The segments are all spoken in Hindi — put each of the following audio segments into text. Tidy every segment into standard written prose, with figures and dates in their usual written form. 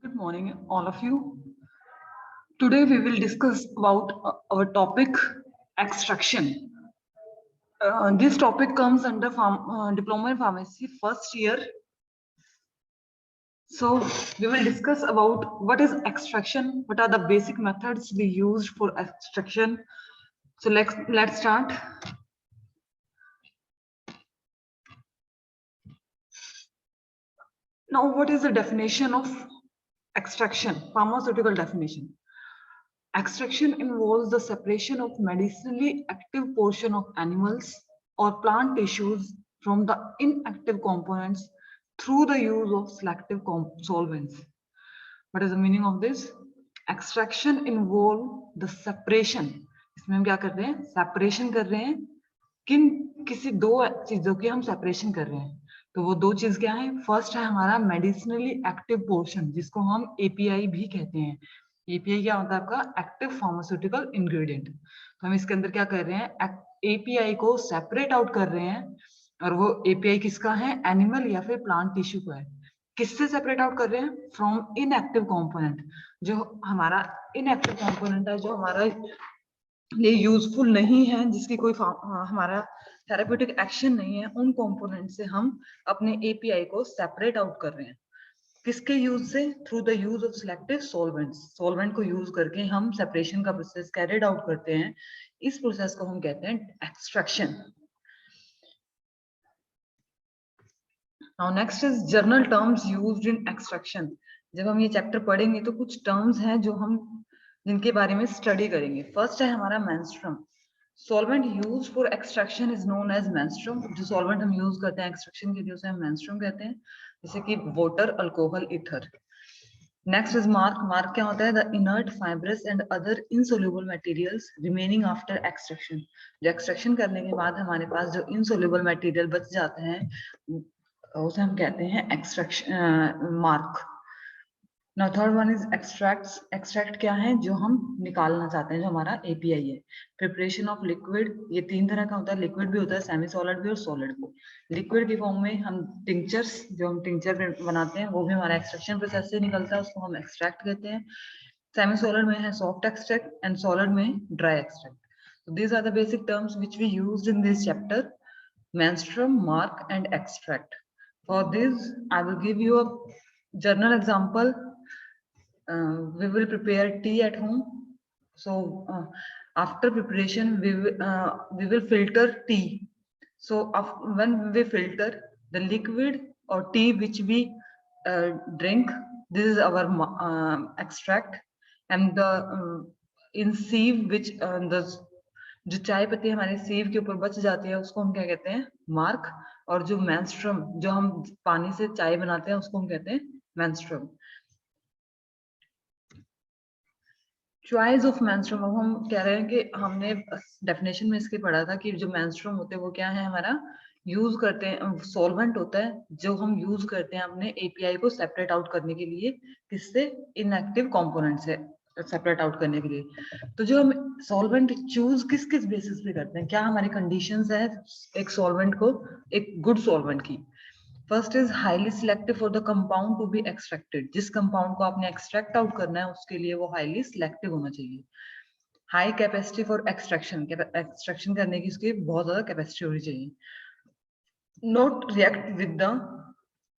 Good morning, all of you. Today we will discuss about our topic extraction. This topic comes under diploma in pharmacy first year. So we will discuss about what is extraction, what are the basic methods we used for extraction. So let's start. Now, what is the definition of extraction? Pharmaceutical definition. Extraction involves the separation of medicinally active portion of animals or plant tissues from the inactive components through the use of selective solvents. What is the meaning of this? Extraction involve the separation. इसमें हम क्या कर रहे हैं? Separation कर रहे हैं किसी दो चीजों की हम सेपरेशन कर रहे हैं. तो वो दो चीज क्या है? फर्स्ट है हमारा मेडिसिनली एक्टिव पोर्शन, जिसको हम एपीआई भी कहते हैं. एपीआई क्या होता है? आपका एक्टिव फार्मास्यूटिकल इंग्रेडिएंट. तो हम इसके अंदर क्या कर रहे हैं? एपीआई को सेपरेट आउट कर रहे हैं. और वो एपीआई किसका है? एनिमल या फिर प्लांट टिश्यू का है. किससे सेपरेट आउट कर रहे हैं? From inactive component. जो हमारा इनएक्टिव कंपोनेंट है, जो हमारा ये यूजफुल नहीं है, जिसकी कोई हमारा थेरेप्यूटिक एक्शन नहीं है, उन कंपोनेंट से हम अपने एपीआई को सेपरेट आउट कर रहे हैं. किसके यूज से? Through the use of selective solvents. Solvent को यूज करके हम सेपरेशन का प्रोसेस कैरिड आउट करते हैं. इस प्रोसेस को हम कहते हैं extraction. Now next is journal terms used in extraction. जब हम ये चैप्टर पढ़ेंगे तो कुछ टर्म्स हैं जो हम जिनके बारे में स्टडी करेंगे. फर्स्ट है हमारा menstruum. Solvent use for extraction is known as menstruum. जो सॉल्वेंट हम यूज करते हैं एक्सट्रैक्शन के लिए उसे हम मेंस्ट्रुम कहते हैं, जैसे कि water, alcohol, ether. Next is mark. Mark क्या होता है? The inert, fibrous and other insoluble materials remaining after extraction. जो एक्सट्रैक्शन करने के बाद हमारे पास जो इनसोल्यूबल मटेरियल बच जाते हैं उसे हम कहते हैं extraction mark. Now third one is extracts. Extract क्या है? जो हम निकालना चाहते हैं, जो हमारा एपीआई है. Preparation of liquid. ये तीन तरह का होता है. लिक्विड भी होता है, सेमी सॉलिड भी और सॉलिड भी. लिक्विड की फॉर्म में हम टिंचर्स, जो हम टिंचर बनाते हैं, वो भी हमारा एक्सट्रैक्शन प्रोसेस से निकलता है, उसको हम एक्सट्रैक्ट कहते हैं. सेमी सॉलिड में है सॉफ्ट एक्सट्रैक्ट एंड सॉलिड में dry extract. So these are the basic terms which we used in this chapter: menstruum, mark and extract. For this I will give you a journal example. We will prepare tea at home. So after preparation we will filter tea. So when we filter the liquid or tea which we drink, this is our extract. And the in sieve which the जो चाय पत्ती हमारे सीव के ऊपर बच जाती है उसको हम क्या कहते हैं? मार्क. और जो मेंस्ट्रुम, जो हम पानी से चाय बनाते हैं, उसको हम कहते हैं मेंस्ट्रुम. Choice of menstruum. अब हम कह रहे हैं कि हमने डेफिनेशन में इसके पढ़ा था कि जो मेंस्ट्रुम होते हैं वो क्या है? हमारा यूज करते हैं सॉल्वेंट होता है जो हम यूज करते हैं अपने एपीआई को सेपरेट आउट करने के लिए. किससे? इनएक्टिव कंपोनेंट से सेपरेट आउट करने के लिए. तो जो हम सॉल्वेंट चूज किस किस बेसिस पे करते हैं? क्या हमारी कंडीशंस है एक सॉल्वेंट को, एक गुड सॉल्वेंट की? First is highly selective for the compound to be extracted. जिस कंपाउंड को आपने एक्सट्रैक्ट आउट करना है उसके लिए वो हाईली सिलेक्टिव होना चाहिए. High capacity for extraction. Extraction करने की उसकी बहुत ज्यादा कैपेसिटी होनी चाहिए. Not react with the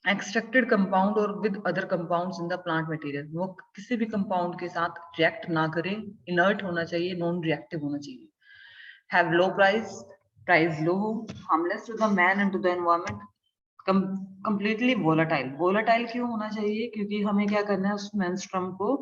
extracted compound और with other compounds in the plant material. वो किसी भी कंपाउंड के साथ रिएक्ट ना करे. इनर्ट होना चाहिए, नॉन रिएक्टिव होना चाहिए. Have low price. Price low हो. Harmless to the man and to the environment. Completely volatile. Volatile क्यों होना चाहिए? क्योंकि हमें क्या करना है? उस मेंस्ट्रुम को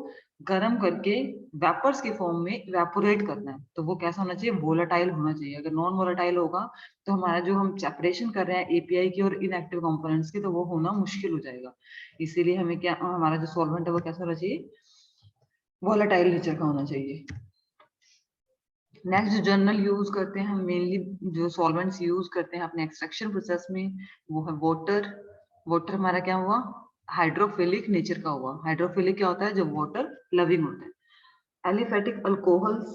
गर्म करके वेपर्स की फॉर्म में इवेपोरेट करना है. तो वो कैसा होना चाहिए? वोलाटाइल होना चाहिए. अगर नॉन वोलाटाइल होगा तो हमारा जो हम सेपरेशन कर रहे हैं एपीआई की और इनएक्टिव कंपोनेंट्स की, तो वो होना मुश्किल हो जाएगा. इसीलिए हमें क्या, हमारा जो सॉल्वेंट है वो कैसा होना चाहिए? वोलाटाइल नेचर का होना चाहिए. नेक्स्ट जो जर्नल यूज करते हैं हम, मेनली जो सॉल्वेंट्स यूज करते हैं अपने एक्सट्रैक्शन प्रोसेस में, वो है वाटर. वाटर हमारा क्या हुआ? हाइड्रोफिलिक नेचर का हुआ. हाइड्रोफिलिक क्या होता है? जो वाटर लविंग होता है. Aliphatic alcohols,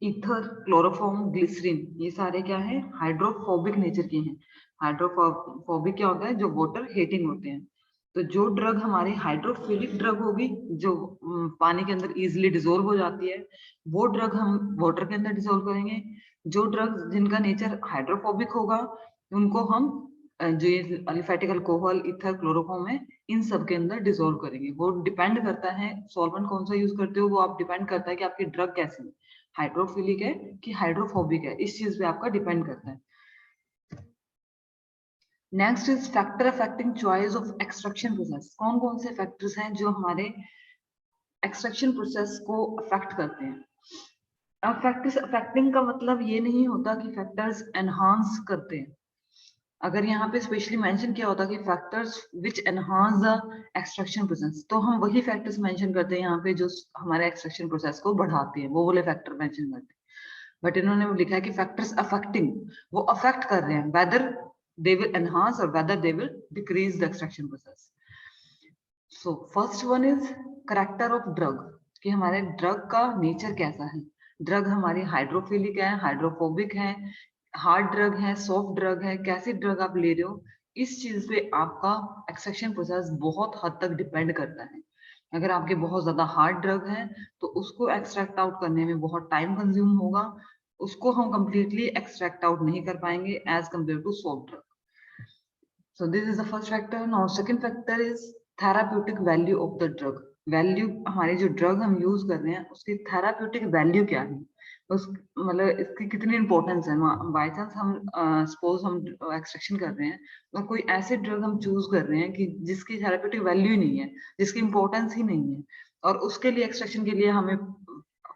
ether, chloroform, glycerine, ये सारे क्या है? हाइड्रोफोबिक नेचर के हैं. हाइड्रोफोबिक क्या होता है? जो वाटर हेटिंग होते हैं. तो जो ड्रग हमारी हाइड्रोफिलिक ड्रग होगी, जो पानी के अंदर इजीली डिसोल्व हो जाती है, वो ड्रग हम वाटर के अंदर डिसोल्व करेंगे। जो ड्रग जिनका नेचर हाइड्रोफोबिक होगा, उनको हम जो ये अलिफेटिक अल्कोहल, ईथर, क्लोरोफॉर्म है, इन सब के अंदर डिसोल्व करेंगे। वो डिपेंड करता है सॉल्वेंट कौन सा यूज करते हो, वो आप डिपेंड करता है कि आपकी ड्रग कैसी है, हाइड्रोफिलिक है कि हाइड्रोफोबिक है, इस चीज पे आपका डिपेंड करता है। Next is factor affecting choice of extraction process. कौन कौन से फैक्टर्स हैं जो हमारे एक्सट्रैक्शन प्रोसेस को अफेक्ट करते हैं। अब फैक्टर्स अफेक्टिंग का मतलब ये नहीं होता कि फैक्टर्स एनहांस करते हैं। अगर यहाँ पे स्पेशली मेंशन किया होता कि factors which enhance the extraction process, तो हम वही फैक्टर्स मेंशन करते हैं यहाँ पे जो हमारे एक्सट्रैक्शन प्रोसेस को बढ़ाते हैं, वो वाले फैक्टर मेंशन करते हैं। बट इन्होंने वो लिखा है कि फैक्टर्स अफेक्टिंग, वो अफेक्ट कर रहे हैं वेदर दे विल एनहांस और whether they will decrease the extraction process. So first one is character of drug, कि हमारे ड्रग का नेचर कैसा है। ड्रग हमारी हाइड्रोफिलिक है, हाइड्रोफोबिक है, हार्ड ड्रग है, सॉफ्ट ड्रग है, कैसी ड्रग आप ले रहे हो, इस चीज पे आपका एक्सट्रैक्शन प्रोसेस बहुत हद तक डिपेंड करता है। अगर आपके बहुत ज्यादा हार्ड ड्रग है तो उसको एक्सट्रैक्ट आउट करने में बहुत टाइम कंज्यूम होगा, उसको हम कंप्लीटली एक्सट्रैक्ट आउट नहीं कर पाएंगे as compare to soft drug. So this is the first factor. Now second factor is therapeutic value of the drug. Value, हमारी जो ड्रग हम यूज कर रहे हैं उसकी थेराप्यूटिक वैल्यू क्या है, उस मतलब इसकी कितनी इंपॉर्टेंस है। बाई चांस हम सपोज हम एक्सट्रैक्शन कर रहे हैं और कोई ऐसे ड्रग हम चूज कर रहे हैं कि जिसकी थेराप्यूटिक वैल्यू ही नहीं है, जिसकी इंपॉर्टेंस ही नहीं है, और उसके लिए एक्सट्रैक्शन के लिए हमें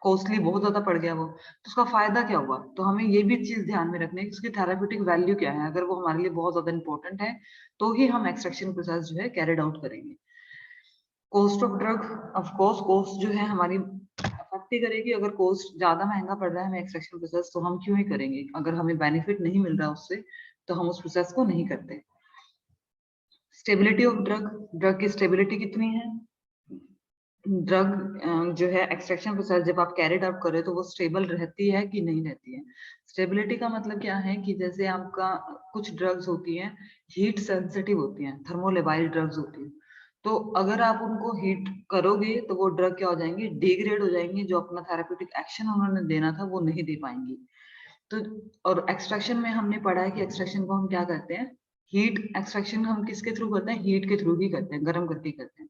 कॉस्टली बहुत ज्यादा पड़ गया वो, तो उसका फायदा क्या हुआ। तो हमें ये भी चीज ध्यान में रखनी है कि उसकी थेराप्यूटिक वैल्यू क्या है। अगर वो हमारे लिए बहुत ज्यादा इंपॉर्टेंट है तो ही हम एक्सट्रैक्शन प्रोसेस जो है कैरिड आउट करेंगे। Cost of drug, of course cost जो है हमारी अफेक्ट ही करेगी। अगर कॉस्ट ज्यादा महंगा पड़ रहा है हमें एक्सट्रैक्शन प्रोसेस, तो हम क्यों ही करेंगे। अगर हमें बेनिफिट नहीं मिल रहा उससे तो हम उस प्रोसेस को नहीं करते। स्टेबिलिटी ऑफ ड्रग, ड्रग की स्टेबिलिटी कितनी है। ड्रग जो है एक्सट्रैक्शन प्रोसेस जब आप कैरिड आउट कर रहे हो तो वो स्टेबल रहती है कि नहीं रहती है। स्टेबिलिटी का मतलब क्या है कि जैसे आपका कुछ ड्रग्स होती हैं हीट सेंसिटिव होती हैं, थर्मोलेबाइल ड्रग्स होती हैं, तो अगर आप उनको हीट करोगे तो वो ड्रग क्या हो जाएंगी, डिग्रेड हो जाएंगी, जो अपना थेराप्यूटिक एक्शन उन्होंने देना था वो नहीं दे पाएंगी। तो और एक्सट्रैक्शन में हमने पढ़ा है कि एक्सट्रैक्शन को हम क्या करते हैं, हीट एक्सट्रैक्शन हम किसके थ्रू करते हैं, हीट के थ्रू ही करते हैं, गर्म करके करते हैं।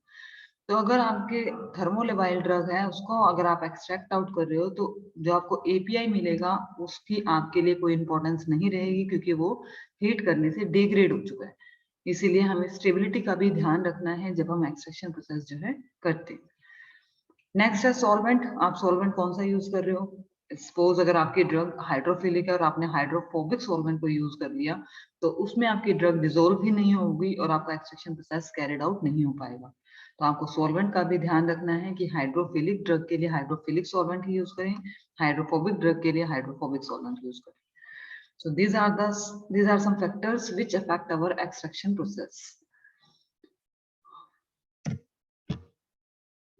तो अगर आपके थर्मोलेबाइल ड्रग है उसको अगर आप एक्सट्रैक्ट आउट कर रहे हो तो जो आपको एपीआई मिलेगा उसकी आपके लिए कोई इंपॉर्टेंस नहीं रहेगी, क्योंकि वो हीट करने से डिग्रेड हो चुका है। इसीलिए हमें स्टेबिलिटी का भी ध्यान रखना है जब हम एक्सट्रैक्शन प्रोसेस जो है करते हैं। नेक्स्ट है सॉल्वेंट। आप सॉल्वेंट कौन सा यूज कर रहे हो। सपोज अगर आपकी ड्रग हाइड्रोफिलिक है और आपने हाइड्रोफोबिक सॉल्वेंट को यूज कर लिया तो उसमें आपकी ड्रग डिसोल्व ही नहीं होगी और आपका एक्सट्रैक्शन प्रोसेस कैरिड आउट नहीं हो पाएगा। तो आपको सॉल्वेंट का भी ध्यान रखना है कि हाइड्रोफिलिक ड्रग के लिए हाइड्रोफिलिक सॉल्वेंट ही यूज करें, हाइड्रोफोबिक ड्रग के लिए हाइड्रोफोबिक सॉल्वेंट यूज करें। So these are some factors which affect our extraction process.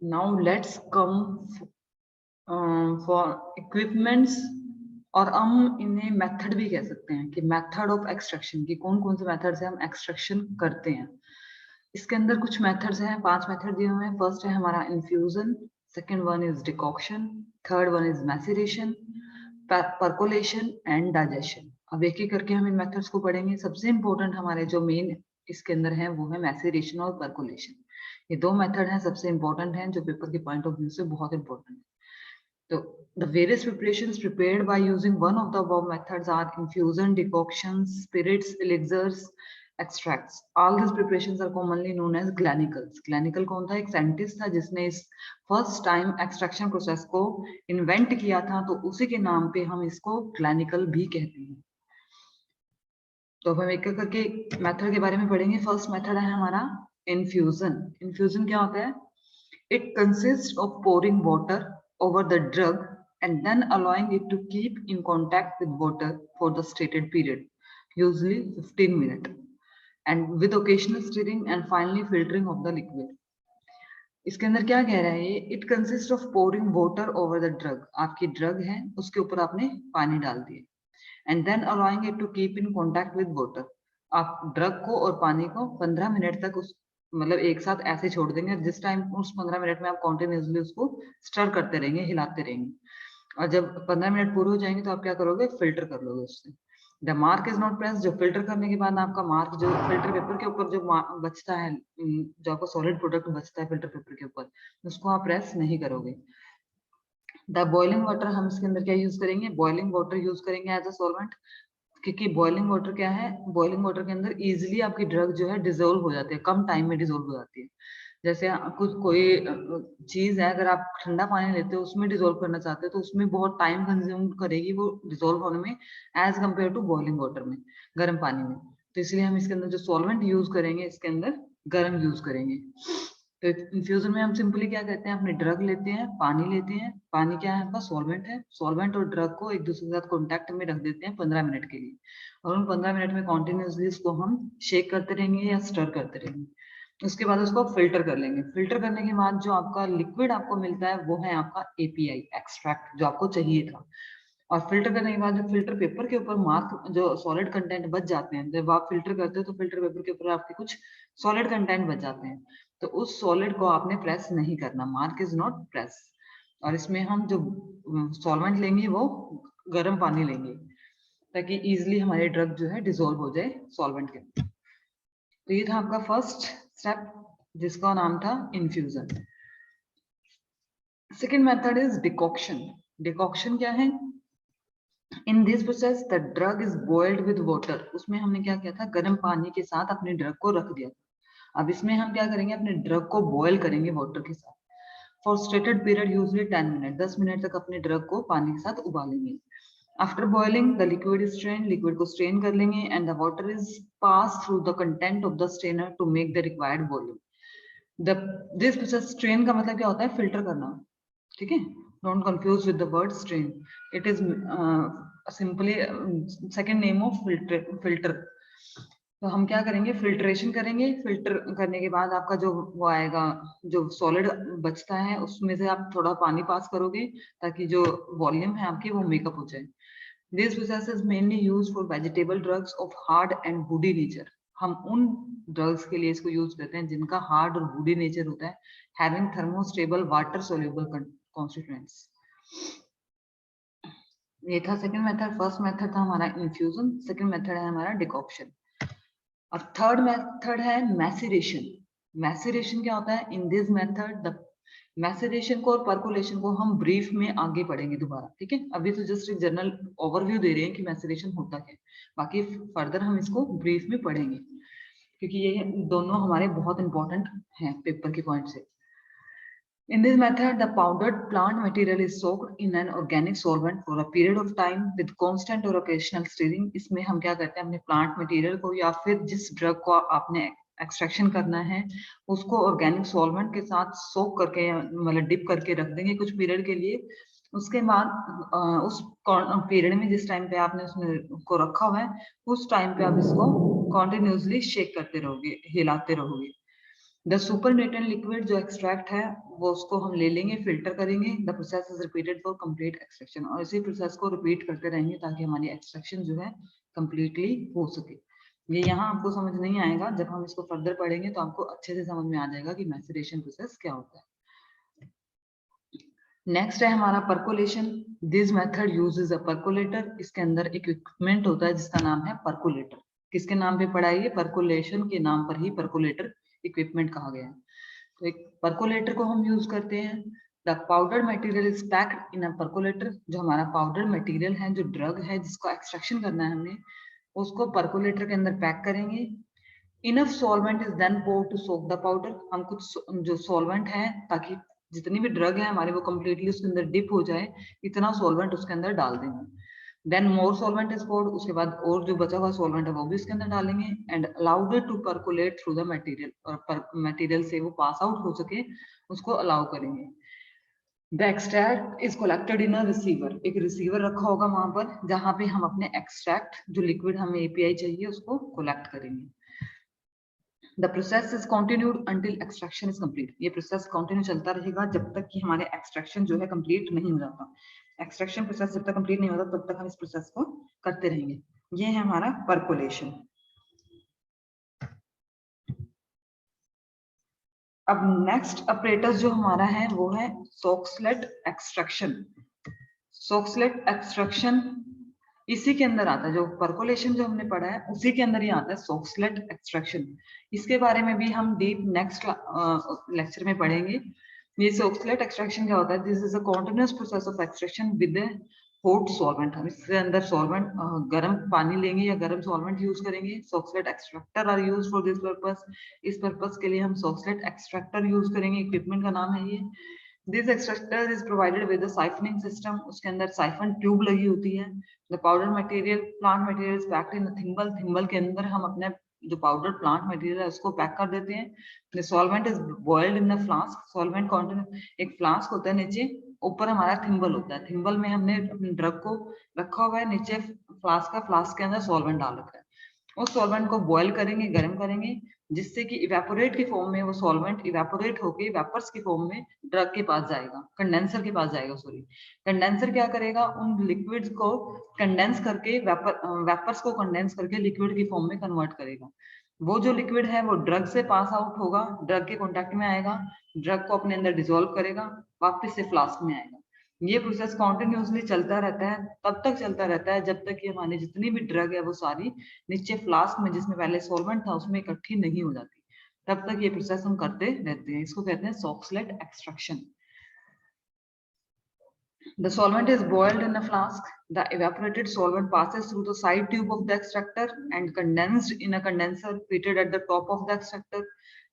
Now let's come for equipments, और हम इन्हें मेथड भी कह सकते हैं कि मेथड ऑफ एक्सट्रैक्शन की कौन कौन से मेथड से हम एक्सट्रैक्शन करते हैं। इसके अंदर कुछ मेथड्स हैं, 5 मेथड दिए हुए हैं। फर्स्ट है हमारा infusion, second one is decoction, third one is maceration, percolation and digestion. अब एक एक करके हम इन मेथड्स को पढ़ेंगे। सबसे इंपॉर्टेंट हमारे जो मेन इसके अंदर है वो है मैसिरेशन और परकोलेशन। ये दो मेथड हैं सबसे इंपॉर्टेंट हैं जो पेपर के पॉइंट ऑफ व्यू से बहुत इंपॉर्टेंट है। So the various preparations prepared by using one of the above methods are infusion, decoctions, spirits, elixirs, extracts. All these preparations are commonly known as glenicals. Glenical कौन था, एक साइंटिस्ट था जिसने इस फर्स्ट टाइम एक्सट्रैक्शन प्रोसेस को इन्वेंट किया था, तो उसी के नाम पे हम इसको ग्लैनिकल भी कहते हैं। तो अब हम एक करके मेथड के बारे में पढ़ेंगे। फर्स्ट मेथड है हमारा इन्फ्यूजन। इन्फ्यूजन क्या होता है, it consists of pouring water over the drug and then allowing it to keep in contact with water for the stated period, usually 15 minutes, and with occasional stirring and finally filtering of the liquid. इसके अंदर क्या कह रहा है ये, it consist of pouring water over the drug. आपकी ड्रग है उसके ऊपर आपने पानी डाल दिया, and then allowing it to keep in contact with water. आप ड्रग को और पानी को 15 मिनट तक उस मतलब एक साथ ऐसे छोड़ देंगे, जिस टाइम उस 15 मिनट में आप कॉन्टिन्यूसली उसको स्टर करते रहेंगे, हिलाते रहेंगे, और जब 15 मिनट पूरे हो जाएंगे तो आप क्या करोगे, फिल्टर कर लोगे उससे। The mark is not press, जो फिल्टर करने के बाद आपका मार्क जो फिल्टर पेपर के ऊपर जो बचता है, जो आपको सॉलिड प्रोडक्ट बचता है फिल्टर पेपर के ऊपर, उसको आप प्रेस नहीं करोगे। द बॉइलिंग वाटर, हम इसके अंदर क्या यूज करेंगे, बॉइलिंग वाटर यूज करेंगे एज अ सॉल्वेंट, क्योंकि बॉइलिंग वाटर क्या है, बॉइलिंग वाटर के अंदर इजीली आपकी ड्रग जो है डिजोल्व हो जाती है, कम टाइम में डिजोल्व हो जाती है। जैसे कुछ कोई चीज है, अगर आप ठंडा पानी लेते हो उसमें डिजोल्व करना चाहते हो तो उसमें बहुत टाइम कंज्यूम करेगी वो डिजोल्व होने में, as compare to boiling water में, गर्म पानी में। तो इसलिए हम इसके अंदर जो सॉल्वेंट यूज करेंगे, इसके अंदर गर्म यूज करेंगे। तो इन्फ्यूजन में हम सिंपली क्या कहते हैं, अपने ड्रग लेते हैं, पानी लेते हैं, पानी क्या है आपका, सॉल्वेंट है, सॉल्वेंट और ड्रग को एक दूसरे के साथ कॉन्टेक्ट में रख देते हैं 15 मिनट के लिए, और उन 15 मिनट में कॉन्टिन्यूसली इसको हम शेक करते रहेंगे या स्टर करते रहेंगे। उसके बाद उसको फिल्टर कर लेंगे। फिल्टर करने के बाद जो आपका लिक्विड आपको मिलता है वो है आपका एपीआई एक्सट्रैक्ट, जो आपको चाहिए था। और फिल्टर करने के बाद जो फिल्टर पेपर के ऊपर मार्क जो सॉलिड कंटेंट बच जाते हैं, जब आप फिल्टर करते हो तो फिल्टर पेपर के ऊपर आपके कुछ सॉलिड कंटेंट बच जाते हैं, तो उस सॉलिड को आपने प्रेस नहीं करना, मार्क इज नॉट प्रेस। और इसमें हम जो सॉल्वेंट लेंगे वो गर्म पानी लेंगे, ताकि इजिली हमारी ड्रग जो है डिसॉल्व हो जाए सॉल्वेंट के अंदर। तो ये था आपका फर्स्ट स्टेप, जिसका नाम था infusion. Second method is decoction. Decoction क्या है, in this process the drug is boiled with water. उसमें हमने क्या किया था, गर्म पानी के साथ अपने ड्रग को रख दिया। अब इसमें हम क्या करेंगे, अपने ड्रग को बॉयल करेंगे वाटर के साथ for stated period, usually 10 minute, 10 minute तक अपने ड्रग को पानी के साथ उबालेंगे। After boiling the liquid is strain, liquid को स्ट्रेन कर लेंगे, and the water is pass through the content of the strainer to make the required volume. The this process, strain का मतलब क्या होता है, फिल्टर करना, ठीक है, don't confuse with the word strain, it is simply second name of filter. तो हम क्या करेंगे, फिल्ट्रेशन करेंगे, फिल्टर करने के बाद आपका जो वो आएगा, जो सॉलिड बचता है उसमें से आप थोड़ा पानी पास करोगे, ताकि जो वॉल्यूम है आपकी वो मेकअप हो जाए। This process is mainly used for vegetable drugs of hard and woody nature. हम उन ड्रग्स के लिए इसको यूज करते हैं जिनका हार्ड और वुडी नेचर होता है, having thermostable water soluble constituents. ये था सेकंड मेथड। फर्स्ट मेथड था हमारा इन्फ्यूजन, सेकंड मेथड है हमारा डिकॉक्शन। अब थर्ड मेथड है मैसेरेशन। मैसेरेशन क्या होता है, in this method the maceration को और परकोलेशन को हम ब्रीफ में आगे पढ़ेंगे दोबारा, ठीक है। अभी तो जस्ट एक जनरल ओवरव्यू दे रहे हैं कि मैसेरेशन होता है, बाकी फर्दर हम इसको ब्रीफ में पढ़ेंगे, क्योंकि ये दोनों हमारे बहुत इंपॉर्टेंट हैं पेपर के पॉइंट से। In this method, the powdered plant material is soaked in an organic solvent for a period of time with constant or occasional stirring. इसमें हम क्या करते हैं, अपने प्लांट मटेरियल को या फिर जिस ड्रग को आपने एक्सट्रैक्शन करना है उसको ऑर्गेनिक सॉल्वेंट के साथ सोक करके, मतलब डिप करके रख देंगे कुछ पीरियड के लिए। उसके बाद उस पीरियड में जिस टाइम पे आपने उसमें को रखा हुआ है, उस टाइम पे आप इसको कॉन्टिन्यूसली शेक करते रहोगे, हिलाते रहोगे। द सुपरनेटेंट लिक्विड जो एक्सट्रैक्ट है वो उसको हम ले लेंगे, फिल्टर करेंगे। The process is repeated for complete extraction, और इसी प्रोसेस को रिपीट करते रहेंगे ताकि हमारी एक्सट्रैक्शन जो है कंप्लीटली हो सके। ये यहाँ आपको समझ नहीं आएगा, जब हम इसको फर्दर पढ़ेंगे तो आपको अच्छे से समझ में आ जाएगा कि मैसेरेशन प्रोसेस क्या होता है। नेक्स्ट है हमारा percolation. This method uses a percolator. इसके अंदर एक इक्विपमेंट होता है जिसका नाम है परकोलेटर। किसके नाम पे पड़ा है ये, परकोलेशन के नाम पर ही परकोलेटर इक्विपमेंट कहा गया है। तो एक परकोलेटर को हम यूज करते हैं। The powder material is packed in a percolator. जो हमारा पाउडर मटेरियल है, जो ड्रग है जिसको एक्सट्रैक्शन करना है हमने, उसको परकोलेटर के अंदर पैक करेंगे। Enough solvent is then poured to soak the powder. हम कुछ जो सॉल्वेंट है, ताकि जितनी भी ड्रग है हमारी वो कंप्लीटली उसके अंदर डिप हो जाए, इतना सॉल्वेंट उसके अंदर डाल देंगे। Then more solvent is poured. उसके बाद और जो बचा हुआ सॉल्वेंट है वो भी उसके अंदर डालेंगे, and allowed it to percolate through the material. और मटेरियल से वो पास आउट हो सके उसको अलाउ करेंगे। The extract is collected in a receiver. एक रिसीवर रखा होगा वहां पर, जहां पे हम अपने एक्सट्रैक्ट जो लिक्विड हमें एपीआई चाहिए उसको कलेक्ट करेंगे। The process is continued until extraction is complete. ये प्रोसेस कंटिन्यू चलता रहेगा जब तक कि हमारे एक्सट्रैक्शन जो है कंप्लीट नहीं हो जाता। एक्सट्रैक्शन प्रोसेस जब तक कंप्लीट नहीं होता तब तक हम इस प्रोसेस को करते रहेंगे। ये है हमारा परकोलेशन। अब नेक्स्ट अपरेटस जो हमारा है वो है सोक्सलेट एक्सट्रैक्शन। सोक्सलेट एक्सट्रैक्शन इसी के अंदर आता है, जो परकोलेशन जो हमने पढ़ा है उसी के अंदर ही आता है सोक्सलेट एक्सट्रैक्शन। इसके बारे में भी हम डीप नेक्स्ट लेक्चर में पढ़ेंगे। ये सोक्सलेट एक्सट्रैक्शन क्या होता है? This is a continuous process of extraction with hot solvent. हम इसके अंदर सॉल्वेंट गर्म पानी लेंगे या गर्म सॉल्वेंट यूज करेंगे। Soxhlet extractor are use for this purpose. इस पर्पस के लिए हम सोक्सलेट एक्सट्रैक्टर यूज करेंगे। इक्विपमेंट का नाम है ये। This extractor is provided with a siphoning system. उसके अंदर साइफन ट्यूब लगी होती है। The powder material plant material is packed in a thimble. Thimble के अंदर हम अपने जो पाउडर प्लांट मटेरियल है उसको पैक कर देते हैं। The solvent is boiled in the flask. Solvent contain एक फ्लास्क होता है, नीचे ऊपर हमारा थिम्बल होता है। थिम्बल में हमने अपने ड्रग को रखा हुआ है, नीचे फ्लास्क का, फ्लास्क के अंदर सॉल्वेंट डाल रखा है। उस सॉल्वेंट को बॉयल करेंगे, गर्म करेंगे, जिससे कि इवेपोरेट की फॉर्म में वो सॉल्वेंट इवेपोरेट होके वेपर्स की फॉर्म में ड्रग के पास जाएगा, कंडेंसर के पास जाएगा। सॉरी, कंडेंसर क्या करेगा? उन लिक्विड्स को कंडेंस करके वेपर्स को कंडेंस करके लिक्विड की फॉर्म में कन्वर्ट करेगा। वो जो लिक्विड है वो ड्रग से पास आउट होगा, ड्रग के कॉन्टेक्ट में आएगा, ड्रग को अपने अंदर डिसॉल्व करेगा, वापस से फ्लास्क में आएगा। ये प्रोसेस कॉन्टिन्यूसली चलता रहता है, तब तक चलता रहता है जब तक कि हमारी जितनी भी ड्रग है वो सारी नीचे फ्लास्क में, जिसमें पहले सॉल्वेंट था, उसमें इकट्ठी नहीं हो जाती। तब तक ये प्रोसेस हम करते रहते हैं। इसको कहते हैं सोक्सलेट extraction. The solvent is boiled in a flask. The evaporated solvent passes through the side tube of the extractor and condensed in a condenser fitted at the top of the extractor.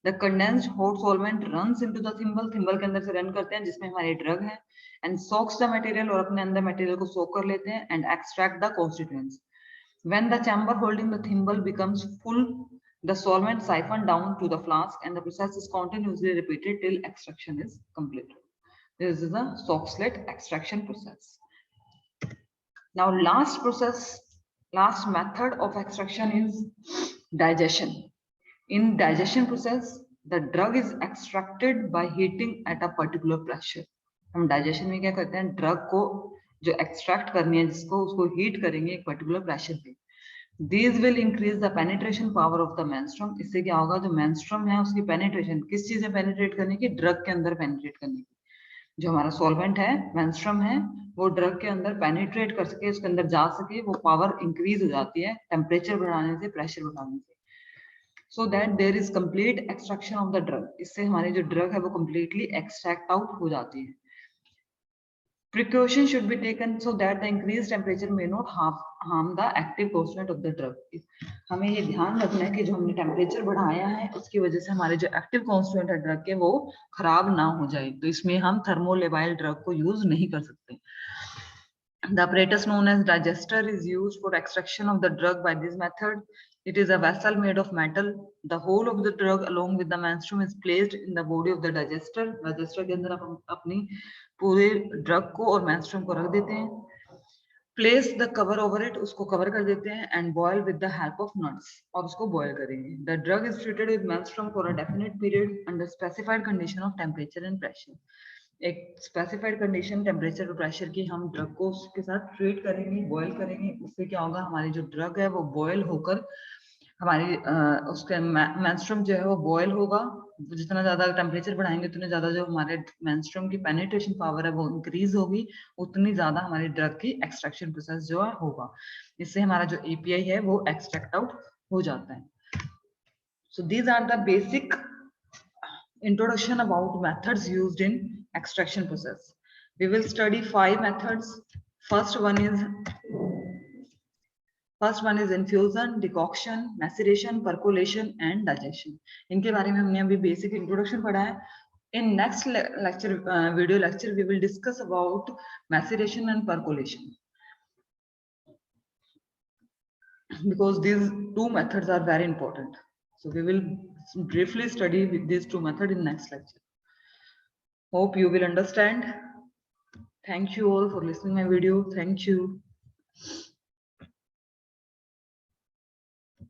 The condensed hot solvent runs into the thimble. Thimble के अंदर से रन करते हैं जिसमें हमारी ड्रग है, and soaks the material, और अपने अंदर मटेरियल को सोक कर लेते हैं, and extract the constituents. When the chamber holding the thimble becomes full, the solvent siphoned down to the flask, and the process is continuously repeated till extraction is completed. This is the Soxhlet extraction process. Now, last method of extraction is digestion. In digestion process, the drug is extracted by heating at a particular pressure. हम digestion में क्या करते हैं? ड्रग को जो एक्सट्रैक्ट करनी है, जिसको उसको हीट करेंगे एक पर्टिकुलर प्रेशर पे। These will increase the penetration power of the menstruum. इससे क्या होगा? जो menstruum है उसकी पेनिट्रेशन, किस चीज में पेनिट्रेट करने की? ड्रग के अंदर पेनिट्रेट करने की। जो हमारा सॉल्वेंट है, मेंस्ट्रुम है, वो ड्रग के अंदर पेनिट्रेट कर सके, उसके अंदर जा सके, वो पावर इंक्रीज हो जाती है टेम्परेचर बढ़ाने से, प्रेशर बढ़ाने से, so that there is complete extraction of the drug. इससे हमारी जो ड्रग है वो कंप्लीटली एक्सट्रैक्ट आउट हो जाती है। Precaution should be taken so that the increased temperature may not harm the active constituent of the drug. हमें ये ध्यान रखना है कि जो हमने टेम्परेचर बढ़ाया है उसकी वजह से हमारे जो एक्टिव कॉन्स्टिट्यूएंट है ड्रग के वो खराब ना हो जाए, तो इसमें हम थर्मोलेबाइल ड्रग को यूज नहीं कर सकते। The apparatus known as digester is used for extraction of the drug by this method. It is a vessel made of metal. The whole of the drug along with the menstruum is placed in the body of the digester. Digester के अंदर हम अपनी पूरे ड्रग को और menstruum को रख देते हैं। Place the cover over it, उसको cover कर देते हैं, and boil with the help of nuts, और उसको boil करेंगे। The drug is treated with menstruum for a definite period under specified condition of temperature and pressure. एक स्पेसिफाइड कंडीशन टेम्परेचर और प्रेशर की हम ड्रग को उसके साथ ट्रीट करेंगे, बॉयल करेंगे। उससे क्या होगा? हमारी जो ड्रग है वो बॉयल होकर हमारी उसके मेंस्ट्रुम जो है वो बॉयल होगा। जितना ज्यादा टेम्परेचर बढ़ाएंगे उतने ज्यादा जो हमारे मेंस्ट्रुम की पेनिट्रेशन पावर है वो इंक्रीज होगी, उतनी ज्यादा हमारी ड्रग की एक्सट्रैक्शन प्रोसेस जो है होगा। इससे हमारा जो एपीआई है वो एक्सट्रैक्ट आउट हो जाता है। So these are the basic introduction about methods used in extraction process. We will study 5 methods. First one is infusion, decoction, maceration, percolation and digestion. इनके बारे में हमने अभी basic introduction पढ़ा है। In next lecture, video lecture, we will discuss about maceration and percolation, because these two methods are very important. So we will briefly study with these two methods in next lecture. Hope you will understand. Thank you all for listening my video. Thank you.